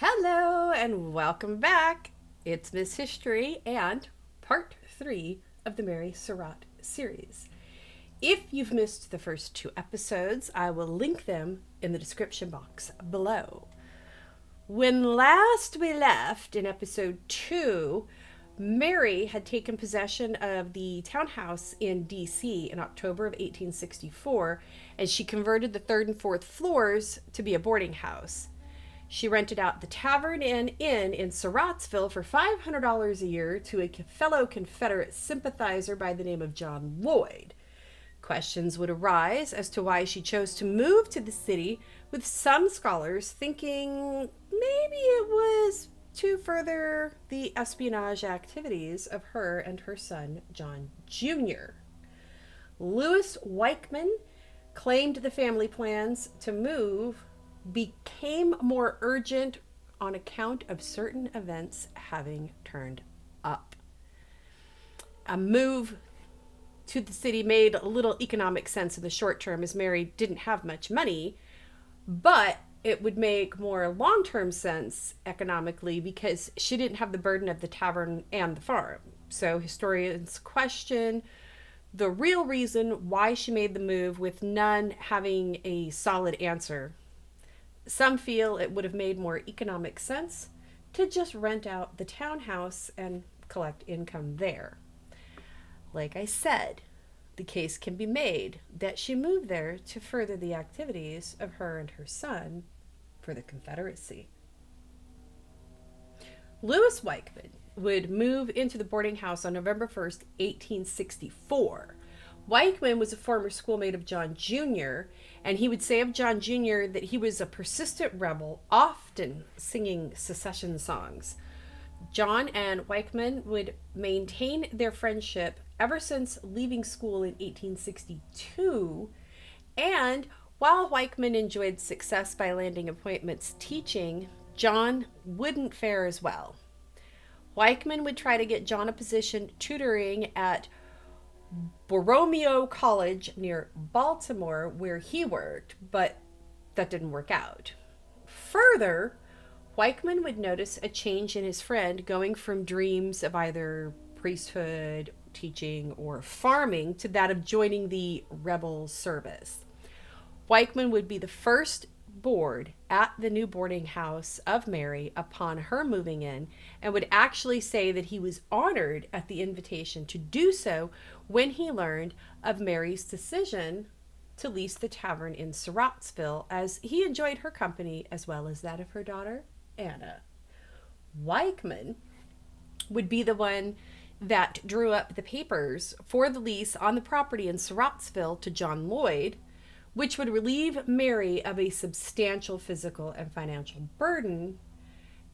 Hello and welcome back. It's Miss History and part 3 of the Mary Surratt series. If you've missed the first 2 episodes, I will link them in the description box below. When last we left in episode 2, Mary had taken possession of the townhouse in D.C. in October of 1864, and she converted the 3rd and 4th floors to be a boarding house. She rented out the Tavern and Inn in Surrattsville for $500 a year to a fellow Confederate sympathizer by the name of John Lloyd. Questions would arise as to why she chose to move to the city, with some scholars thinking maybe it was to further the espionage activities of her and her son, John Jr. Louis Weichman claimed the family plans to move became more urgent on account of certain events having turned up. A move to the city made little economic sense in the short term, as Mary didn't have much money, but it would make more long-term sense economically because she didn't have the burden of the tavern and the farm. So historians question the real reason why she made the move, with none having a solid answer. Some feel it would have made more economic sense to just rent out the townhouse and collect income there. Like I said, the case can be made that she moved there to further the activities of her and her son for the Confederacy. Louis Weichman would move into the boarding house on November 1st, 1864. Weichman was a former schoolmate of John Jr., and he would say of John Jr. that he was a persistent rebel, often singing secession songs. John and Weichman would maintain their friendship ever since leaving school in 1862, and while Weichman enjoyed success by landing appointments teaching, John wouldn't fare as well. Weichman would try to get John a position tutoring at Boardinghouse College near Baltimore, where he worked, but that didn't work out. Further, Weichman would notice a change in his friend, going from dreams of either priesthood, teaching, or farming to that of joining the rebel service. Weichman would be the first board at the new boarding house of Mary upon her moving in, and would actually say that he was honored at the invitation to do so when he learned of Mary's decision to lease the tavern in Surrattsville, as he enjoyed her company as well as that of her daughter, Anna. Weichman would be the one that drew up the papers for the lease on the property in Surrattsville to John Lloyd, which would relieve Mary of a substantial physical and financial burden,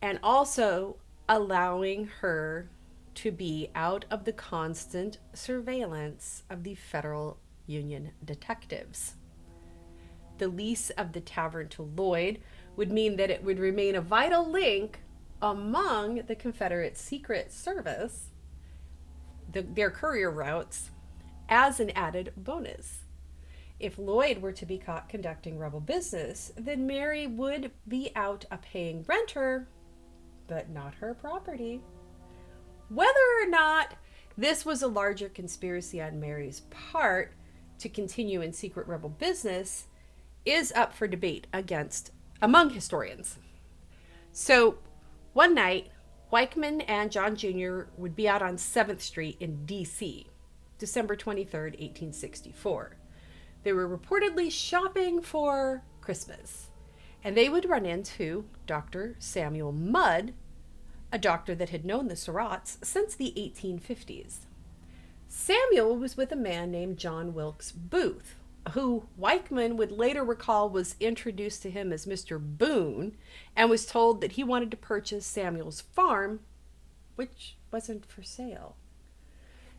and also allowing her to be out of the constant surveillance of the federal Union detectives. The lease of the tavern to Lloyd would mean that it would remain a vital link among the Confederate Secret Service, their courier routes, as an added bonus. If Lloyd were to be caught conducting rebel business, then Mary would be out a paying renter, but not her property. Whether or not this was a larger conspiracy on Mary's part to continue in secret rebel business is up for debate among historians. So one night, Weichman and John Jr. would be out on 7th Street in D.C., December 23rd, 1864. They were reportedly shopping for Christmas, and they would run into Dr. Samuel Mudd, a doctor that had known the Surratts since the 1850s. Samuel was with a man named John Wilkes Booth, who Weichman would later recall was introduced to him as Mr. Boone, and was told that he wanted to purchase Samuel's farm, which wasn't for sale.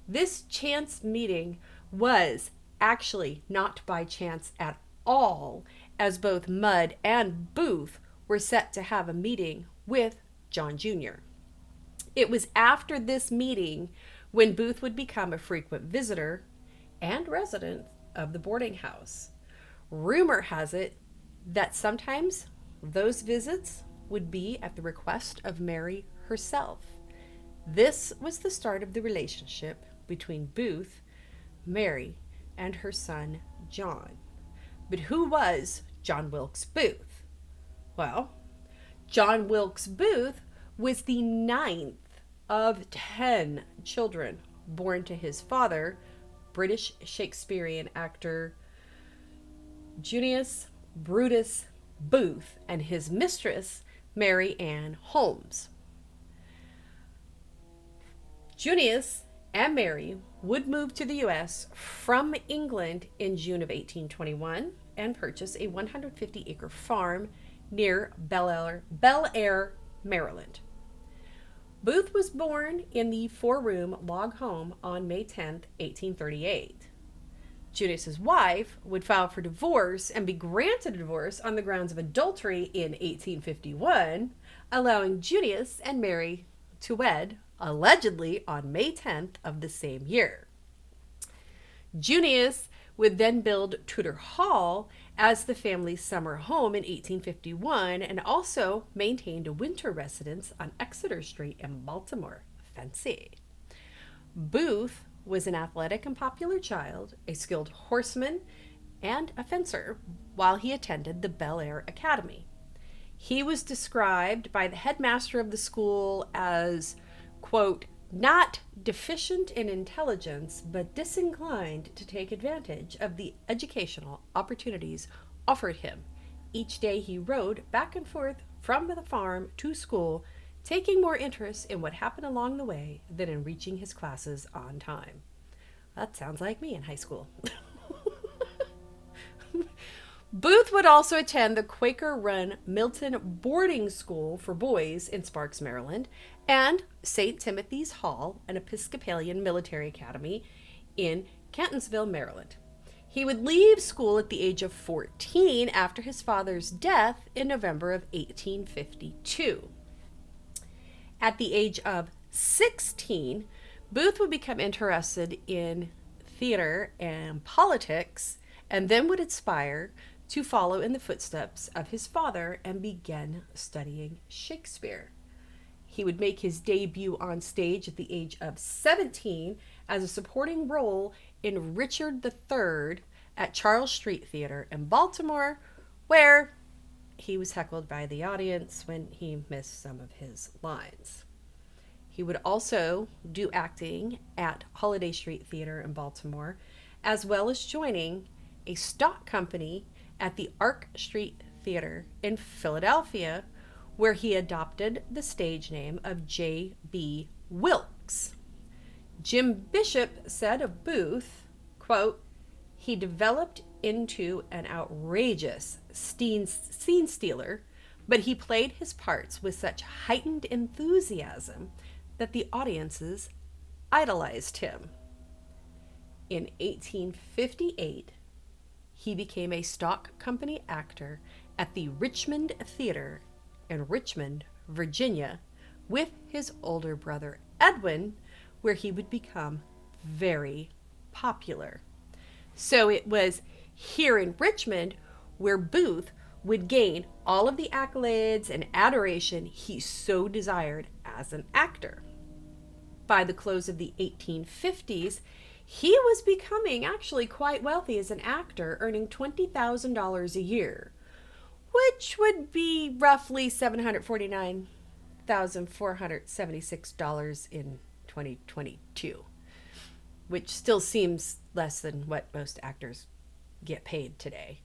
This chance meeting was actually not by chance at all, as both Mudd and Booth were set to have a meeting with John Jr. It was after this meeting when Booth would become a frequent visitor and resident of the boarding house. Rumor has it that sometimes those visits would be at the request of Mary herself. This was the start of the relationship between Booth, Mary, and her son John. But who was John Wilkes Booth? Well, John Wilkes Booth was the 9th of 10 children born to his father, British Shakespearean actor Junius Brutus Booth, and his mistress, Mary Ann Holmes. Junius and Mary would move to the U.S. from England in June of 1821 and purchase a 150-acre farm near Bel Air, Maryland. Booth was born in the 4-room log home on May 10, 1838. Junius's wife would file for divorce and be granted a divorce on the grounds of adultery in 1851, allowing Junius and Mary to wed, allegedly on May 10th of the same year. Junius would then build Tudor Hall as the family's summer home in 1851 and also maintained a winter residence on Exeter Street in Baltimore. Fancy. Booth was an athletic and popular child, a skilled horseman, and a fencer while he attended the Bel Air Academy. He was described by the headmaster of the school as, quote, not deficient in intelligence, but disinclined to take advantage of the educational opportunities offered him. Each day he rode back and forth from the farm to school, taking more interest in what happened along the way than in reaching his classes on time. That sounds like me in high school. Booth would also attend the Quaker-run Milton Boarding School for Boys in Sparks, Maryland, and St. Timothy's Hall, an Episcopalian military academy in Catonsville, Maryland. He would leave school at the age of 14 after his father's death in November of 1852. At the age of 16, Booth would become interested in theater and politics, and then would aspire to follow in the footsteps of his father and begin studying Shakespeare. He would make his debut on stage at the age of 17 as a supporting role in Richard III at Charles Street Theater in Baltimore, where he was heckled by the audience when he missed some of his lines. He would also do acting at Holiday Street Theater in Baltimore, as well as joining a stock company at the Ark Street Theater in Philadelphia, where he adopted the stage name of J.B. Wilkes. Jim Bishop said of Booth, quote, he developed into an outrageous scene stealer, but he played his parts with such heightened enthusiasm that the audiences idolized him. In 1858, he became a stock company actor at the Richmond Theater in Richmond, Virginia, with his older brother Edwin, where he would become very popular. So it was here in Richmond where Booth would gain all of the accolades and adoration he so desired as an actor. By the close of the 1850s, he was becoming actually quite wealthy as an actor, earning $20,000 a year, which would be roughly $749,476 in 2022, which still seems less than what most actors get paid today.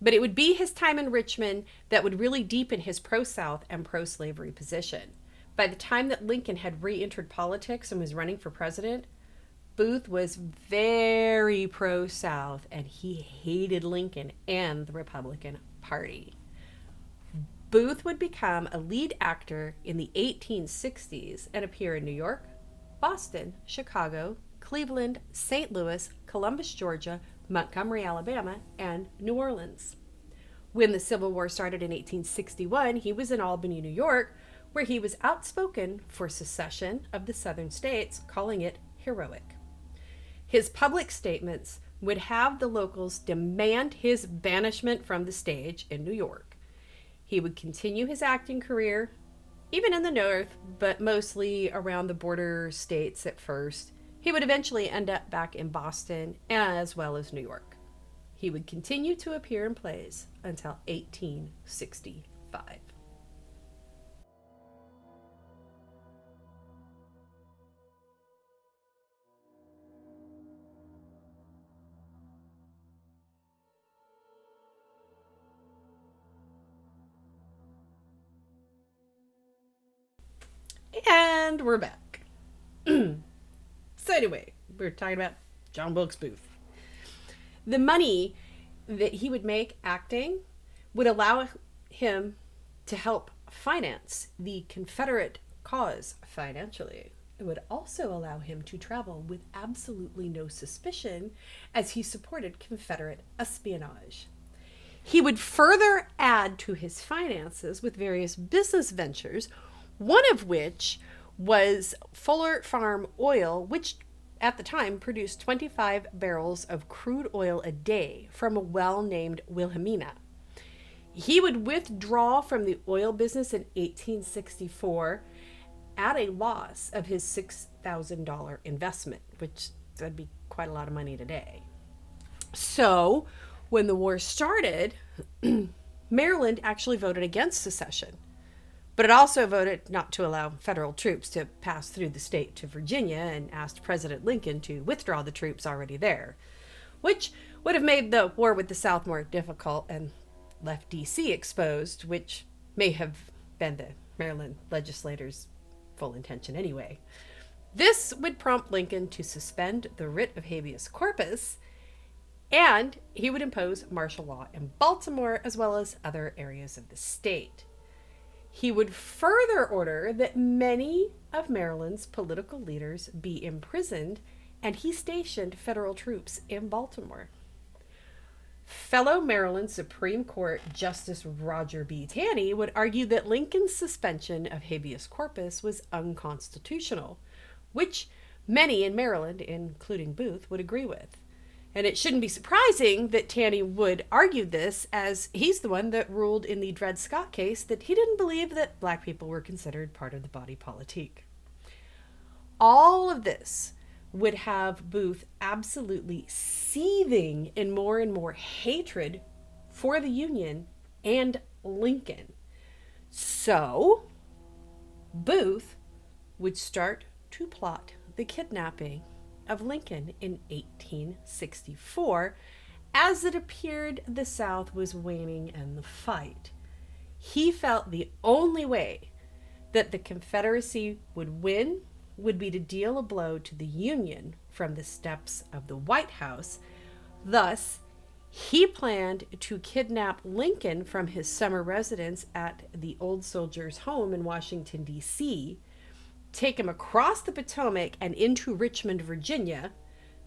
But it would be his time in Richmond that would really deepen his pro-South and pro-slavery position. By the time that Lincoln had re-entered politics and was running for president, Booth was very pro-South, and he hated Lincoln and the Republican Party. Booth would become a lead actor in the 1860s and appear in New York, Boston, Chicago, Cleveland, St. Louis, Columbus, Georgia, Montgomery, Alabama, and New Orleans. When the Civil War started in 1861, he was in Albany, New York, where he was outspoken for secession of the southern states, calling it heroic. His public statements would have the locals demand his banishment from the stage in New York. He would continue his acting career, even in the North, but mostly around the border states at first. He would eventually end up back in Boston as well as New York. He would continue to appear in plays until 1865. And we're back. So anyway, we're talking about John Wilkes Booth. The money that he would make acting would allow him to help finance the Confederate cause financially. It would also allow him to travel with absolutely no suspicion as he supported Confederate espionage. He would further add to his finances with various business ventures, one of which was Fuller Farm Oil, which at the time produced 25 barrels of crude oil a day from a well named Wilhelmina. He would withdraw from the oil business in 1864 at a loss of his $6,000 investment, which would be quite a lot of money today. So, when the war started, Maryland actually voted against secession, but it also voted not to allow federal troops to pass through the state to Virginia and asked President Lincoln to withdraw the troops already there, which would have made the war with the South more difficult and left D.C. exposed, which may have been the Maryland legislators' full intention anyway. This would prompt Lincoln to suspend the writ of habeas corpus, and he would impose martial law in Baltimore as well as other areas of the state. He would further order that many of Maryland's political leaders be imprisoned, and he stationed federal troops in Baltimore. Fellow Maryland Supreme Court Justice Roger B. Taney would argue that Lincoln's suspension of habeas corpus was unconstitutional, which many in Maryland, including Booth, would agree with. And it shouldn't be surprising that Taney would argue this, as he's the one that ruled in the Dred Scott case that he didn't believe that black people were considered part of the body politique. All of this would have Booth absolutely seething in more and more hatred for the Union and Lincoln. So, Booth would start to plot the kidnapping of Lincoln in 1864, as it appeared the South was waning in the fight. He felt the only way that the Confederacy would win would be to deal a blow to the Union from the steps of the White House. Thus, he planned to kidnap Lincoln from his summer residence at the Old Soldiers' Home in Washington, D.C., take him across the Potomac and into Richmond, Virginia,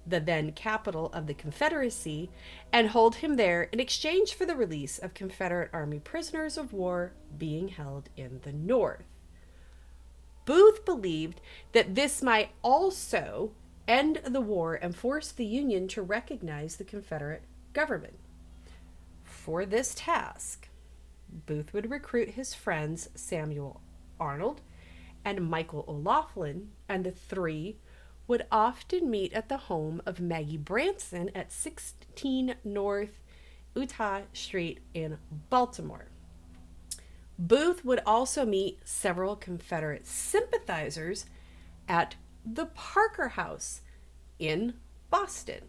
the then capital of the Confederacy, and hold him there in exchange for the release of Confederate Army prisoners of war being held in the North. Booth believed that this might also end the war and force the Union to recognize the Confederate government. For this task, Booth would recruit his friends Samuel Arnold and Michael O'Laughlin, and the three would often meet at the home of Maggie Branson at 16 North Utah Street in Baltimore. Booth would also meet several Confederate sympathizers at the Parker House in Boston.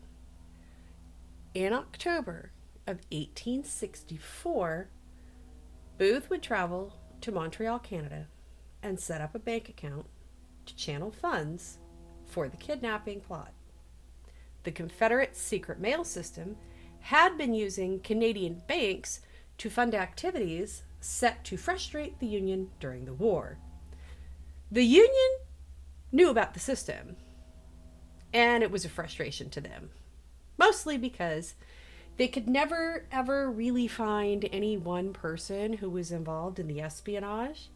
In October of 1864, Booth would travel to Montreal, Canada, and set up a bank account to channel funds for the kidnapping plot. The Confederate secret mail system had been using Canadian banks to fund activities set to frustrate the Union during the war. The Union knew about the system, and it was a frustration to them, mostly because they could never ever really find any one person who was involved in the espionage.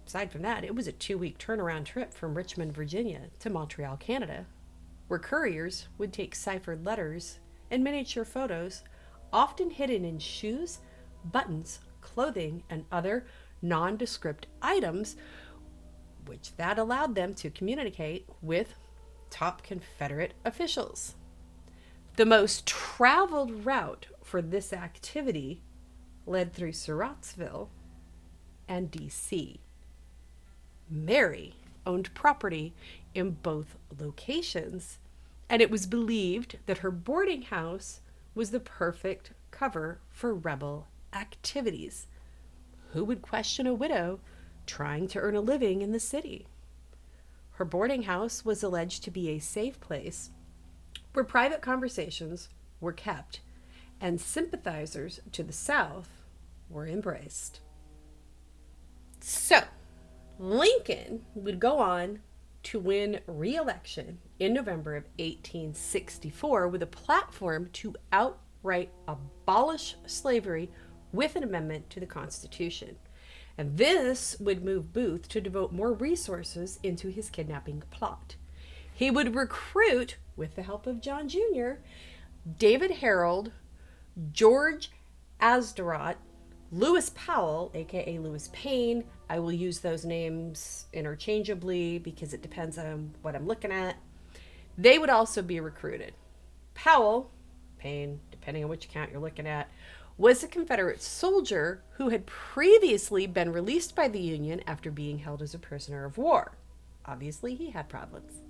Aside from that, it was a 2-week turnaround trip from Richmond, Virginia to Montreal, Canada, where couriers would take ciphered letters and miniature photos, often hidden in shoes, buttons, clothing, and other nondescript items, which that allowed them to communicate with top Confederate officials. The most traveled route for this activity led through Surrattsville and D.C. Mary owned property in both locations, and it was believed that her boarding house was the perfect cover for rebel activities. Who would question a widow trying to earn a living in the city? Her boarding house was alleged to be a safe place where private conversations were kept and sympathizers to the South were embraced. So, Lincoln would go on to win re-election in November of 1864 with a platform to outright abolish slavery with an amendment to the Constitution. And this would move Booth to devote more resources into his kidnapping plot. He would recruit, with the help of John Jr., David Harold, George Surratt, Lewis Powell, aka Lewis Payne. I will use those names interchangeably because it depends on what I'm looking at. They would also be recruited. Powell, Payne, depending on which account you're looking at, was a Confederate soldier who had previously been released by the Union after being held as a prisoner of war. Obviously, he had problems.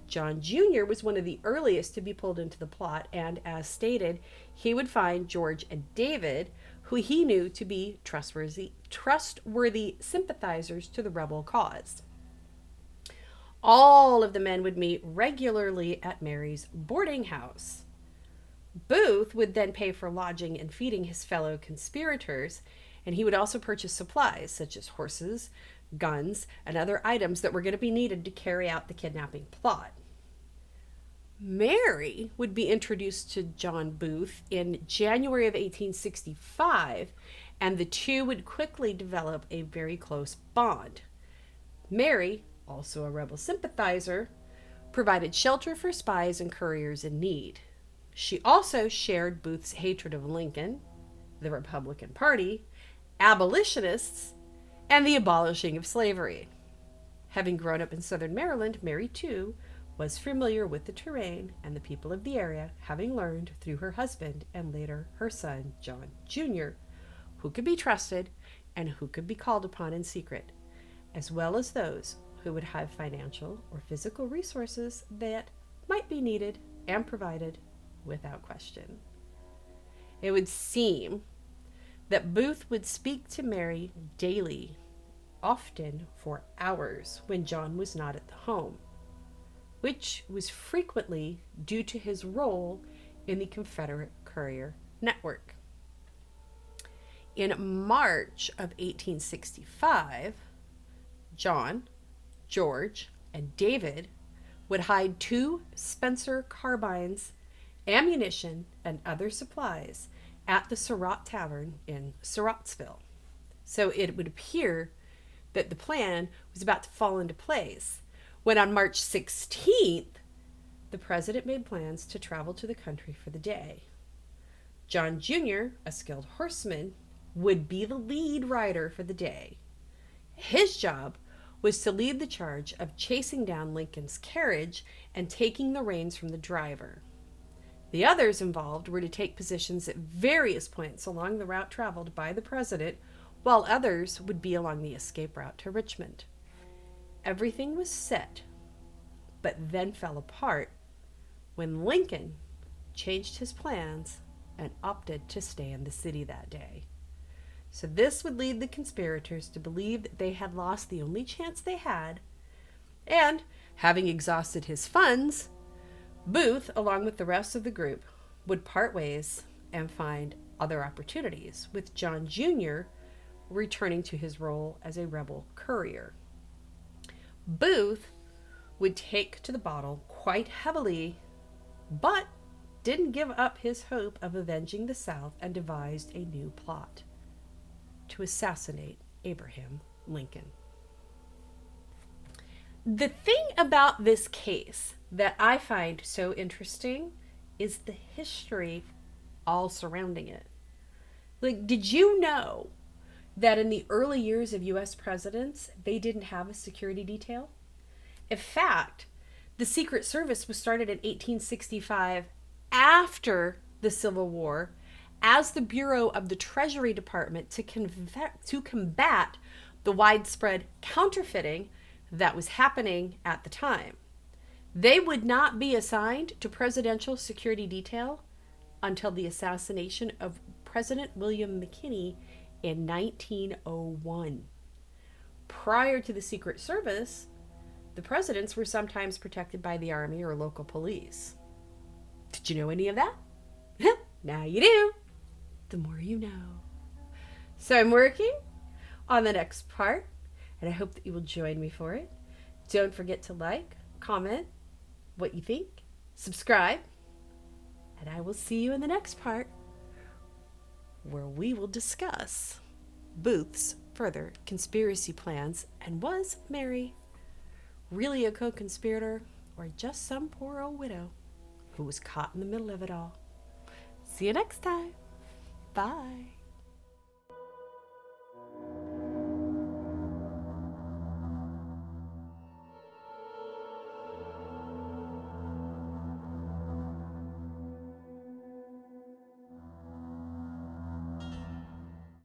John Jr. was one of the earliest to be pulled into the plot, and as stated, he would find George and David, who he knew to be trustworthy sympathizers to the rebel cause. All of the men would meet regularly at Mary's boarding house. Booth would then pay for lodging and feeding his fellow conspirators, and he would also purchase supplies such as horses, guns, and other items that were going to be needed to carry out the kidnapping plot. Mary would be introduced to John Booth in January of 1865, and the two would quickly develop a very close bond. Mary, also a rebel sympathizer, provided shelter for spies and couriers in need. She also shared Booth's hatred of Lincoln, the Republican Party, abolitionists, and the abolishing of slavery. Having grown up in southern Maryland, Mary, too, was familiar with the terrain and the people of the area, having learned through her husband and later her son, John Jr., who could be trusted and who could be called upon in secret, as well as those who would have financial or physical resources that might be needed and provided without question. It would seem that Booth would speak to Mary daily, often for hours, when John was not at the home, which was frequently due to his role in the Confederate courier network. In March of 1865, John, George, and David would hide 2 Spencer carbines, ammunition, and other supplies at the Surratt Tavern in Surrattsville. So it would appear that the plan was about to fall into place when on March 16th, the president made plans to travel to the country for the day. John Jr., a skilled horseman, would be the lead rider for the day. His job was to lead the charge of chasing down Lincoln's carriage and taking the reins from the driver. The others involved were to take positions at various points along the route traveled by the president, while others would be along the escape route to Richmond. Everything was set, but then fell apart when Lincoln changed his plans and opted to stay in the city that day. So this would lead the conspirators to believe that they had lost the only chance they had, and, having exhausted his funds, Booth, along with the rest of the group, would part ways and find other opportunities, with John Jr. returning to his role as a rebel courier. Booth would take to the bottle quite heavily, but didn't give up his hope of avenging the South and devised a new plot to assassinate Abraham Lincoln. The thing about this case that I find so interesting is the history all surrounding it. Like, did you know that in the early years of U.S. presidents, they didn't have a security detail. In fact, the Secret Service was started in 1865 after the Civil War as the Bureau of the Treasury Department to combat the widespread counterfeiting that was happening at the time. They would not be assigned to presidential security detail until the assassination of President William McKinley in 1901. Prior to the Secret Service, the presidents were sometimes protected by the army or local police. Did you know any of that? Now you do. The more you know. So I'm working on the next part, and I hope that you will join me for it. Don't forget to like, comment what you think, subscribe, and I will see you in the next part, where we will discuss Booth's further conspiracy plans, and was Mary really a co-conspirator, or just some poor old widow who was caught in the middle of it all? See you next time.